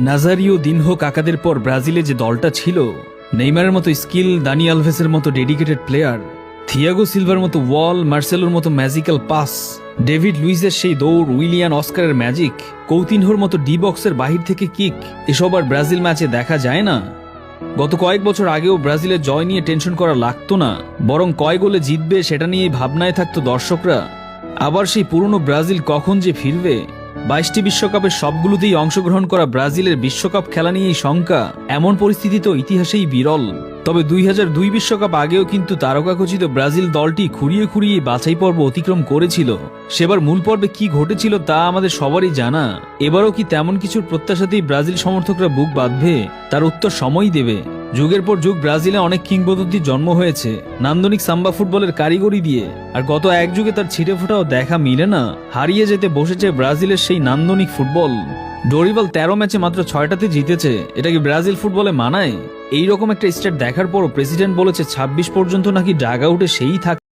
Nazario দিনহো কাকাদের পর ব্রাজিলে যে দলটা ছিল, নেইমারের মতো স্কিল, দানি আলভেসের মতো ডেডিকেটেড প্লেয়ার, থিয়াগো সিলভার মতো ওয়াল, মার্সেলোর মতো ম্যাজিক্যাল পাস, ডেভিড লুইসের সেই দৌড়, উইলিয়ান অস্কারের ম্যাজিক, কৌতিনহোর মতো ডি বক্সের বাহির থেকে কিক, এসব আর ব্রাজিল ম্যাচে দেখা যায় না। গত কয়েক বছর আগেও ব্রাজিলের জয় নিয়ে টেনশন করা লাগতো না, বরং কয় গোলে জিতবে সেটা নিয়ে ভাবনায় থাকতো দর্শকরা। আবার সেই পুরনো ব্রাজিল কখন যে ফিরবে? 22টি বিশ্বকাপের সবগুলোতেই অংশগ্রহণ করা ব্রাজিলের বিশ্বকাপ খেলা নিয়েই শঙ্কা। এমন পরিস্থিতি তো ইতিহাসেই বিরল। তবে 2002 বিশ্বকাপ আগেও কিন্তু তারকাখচিত ব্রাজিল দলটি খুঁড়িয়ে খুঁড়িয়ে বাছাই পর্ব অতিক্রম করেছিল। সেবার মূল পর্বে কি ঘটেছিল তা আমাদের সবারই জানা। এবারও কি তেমন কিছুর প্রত্যাশাতেই ব্রাজিল সমর্থকরা বুক বাঁধবে? তার উত্তর সময়ই দেবে। যুগের পর যুগ ব্রাজিলে অনেক কিংবদন্তির জন্ম হয়েছে নান্দনিক সাম্বা ফুটবলের কারিগরি দিয়ে, আর গত এক যুগে তার ছিটে ফোটাও দেখা মিলে না। হারিয়ে যেতে বসেছে ব্রাজিলের সেই নান্দনিক ফুটবল। ডোরিভাল 13 ম্যাচে মাত্র 6টাতে জিতেছে। এটা কি ব্রাজিল ফুটবলে মানায়? এইরকম একটা স্ট্যাট দেখার পরও প্রেসিডেন্ট বলেছে 26 পর্যন্ত নাকি ডাগ আউটে সেই থাকে।